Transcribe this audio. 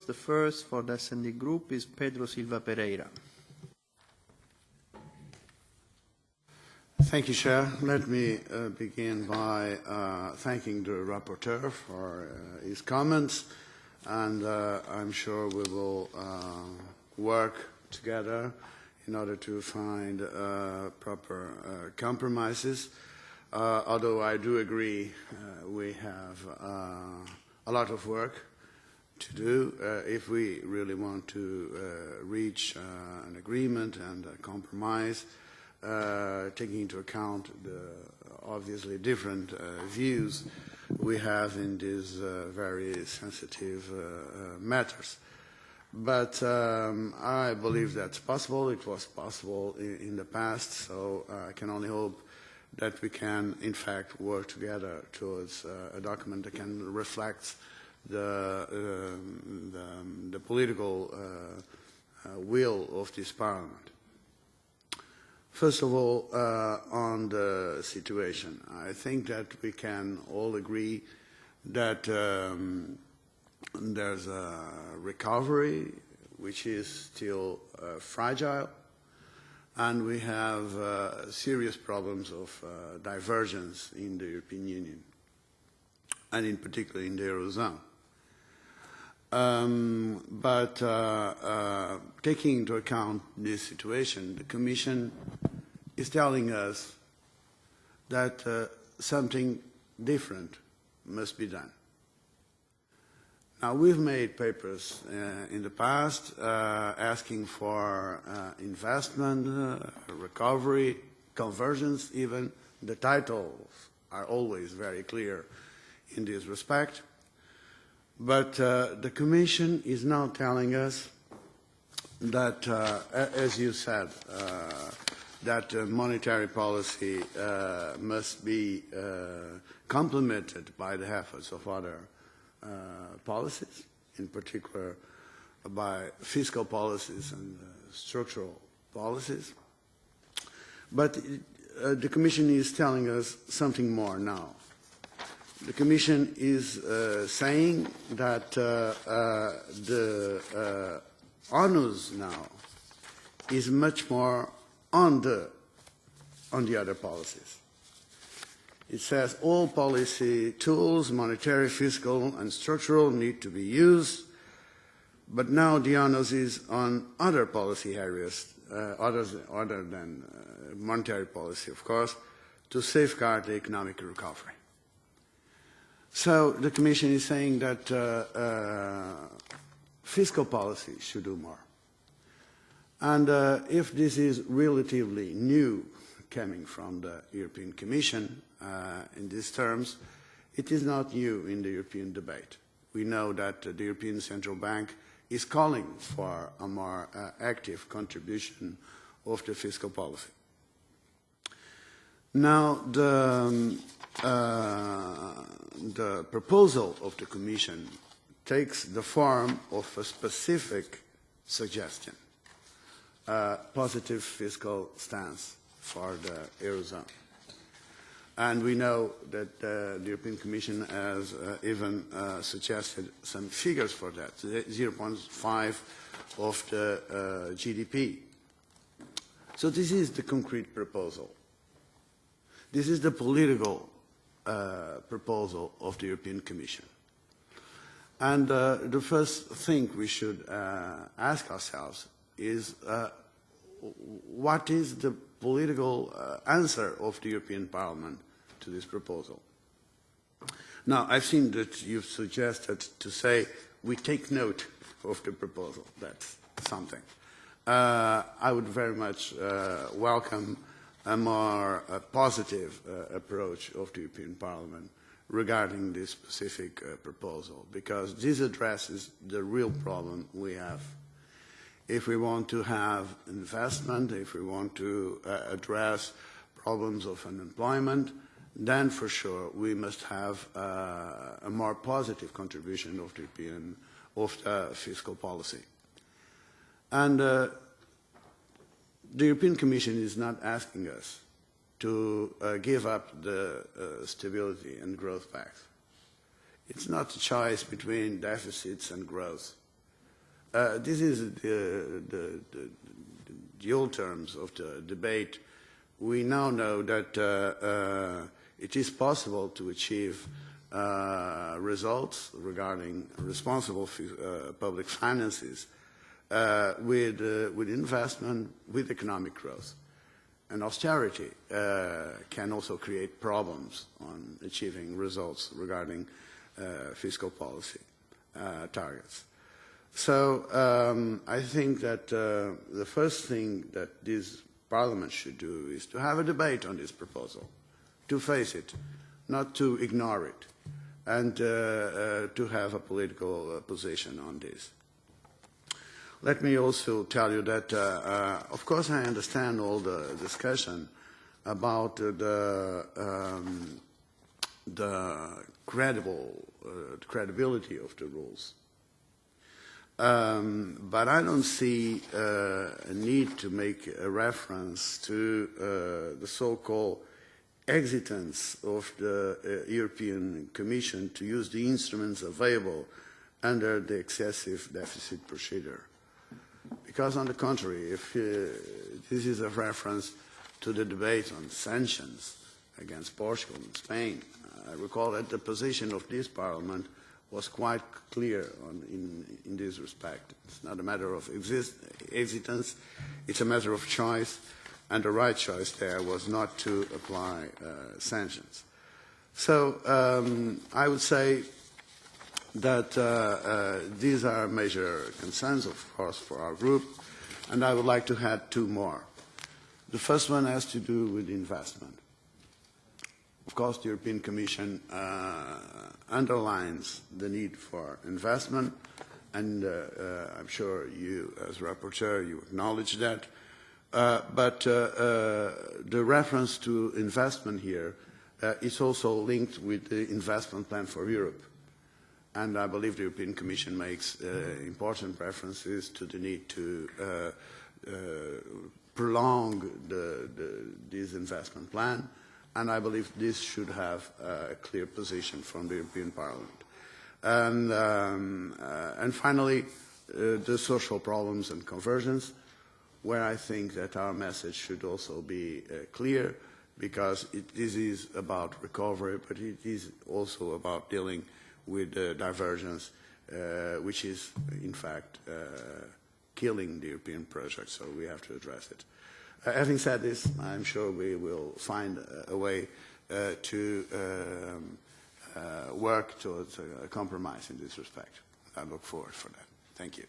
The first for the S&D Group is Pedro Silva Pereira. Thank you, Chair. Let me begin by thanking the rapporteur for his comments, and I'm sure we will work together in order to find proper compromises. Although I do agree we have a lot of work to do if we really want to reach an agreement and a compromise, taking into account the obviously different views we have in these very sensitive matters. But I believe that's possible. It was possible in the past, so I can only hope that we can, in fact, work together towards a document that can reflect the political will of this Parliament. First of all, on the situation, I think that we can all agree that there's a recovery which is still fragile, and we have serious problems of divergence in the European Union, and in particular in the Eurozone. But taking into account this situation, the Commission is telling us that something different must be done. Now, we've made papers in the past asking for investment, recovery, convergence even. The titles are always very clear in this respect. But the Commission is now telling us that, as you said, that monetary policy must be complemented by the efforts of other policies, in particular by fiscal policies and structural policies. But the Commission is telling us something more now. The Commission is saying that the onus now is much more on the other policies. It says all policy tools, monetary, fiscal, and structural, need to be used, but now the onus is on other policy areas, other than monetary policy, of course, to safeguard the economic recovery. So the Commission is saying that fiscal policy should do more. And if this is relatively new coming from the European Commission in these terms, it is not new in the European debate. We know that the European Central Bank is calling for a more active contribution of the fiscal policy. Now, the proposal of the Commission takes the form of a specific suggestion, a positive fiscal stance for the Eurozone. And we know that the European Commission has even suggested some figures for that, 0.5 of the GDP. So this is the concrete proposal. This is the political proposal of the European Commission. And the first thing we should ask ourselves is what is the political answer of the European Parliament to this proposal? Now, I've seen that you've suggested to say we take note of the proposal. That's something. I would very much welcome a more positive approach of the European Parliament regarding this specific proposal, because this addresses the real problem we have. If we want to have investment, if we want to address problems of unemployment, then for sure we must have a more positive contribution of the fiscal policy. And the European Commission is not asking us to give up the Stability and Growth Pact. It's not a choice between deficits and growth. This is the old terms of the debate. We now know that it is possible to achieve results regarding responsible public finances with investment, with economic growth. And austerity can also create problems on achieving results regarding fiscal policy targets. So I think that the first thing that this Parliament should do is to have a debate on this proposal, to face it, not to ignore it, and to have a political position on this. Let me also tell you that, of course, I understand all the discussion about the credibility of the rules. But I don't see a need to make a reference to the so-called exitance of the European Commission to use the instruments available under the excessive deficit procedure. Because on the contrary, if this is a reference to the debate on sanctions against Portugal and Spain, I recall that the position of this Parliament was quite clear in this respect. It's not a matter of exitance, it's a matter of choice, and the right choice there was not to apply sanctions. So I would say that these are major concerns, of course, for our group, and I would like to add two more. The first one has to do with investment. Of course, the European Commission underlines the need for investment, and I'm sure you, as rapporteur, you acknowledge that. But the reference to investment here is also linked with the investment plan for Europe. And I believe the European Commission makes important references to the need to prolong this investment plan, and I believe this should have a clear position from the European Parliament. And finally, the social problems and convergence, where I think that our message should also be clear, because this is about recovery, but it is also about dealing with divergence, which is, in fact, killing the European project, so we have to address it. Having said this, I'm sure we will find a way to work towards a compromise in this respect. I look forward for that. Thank you.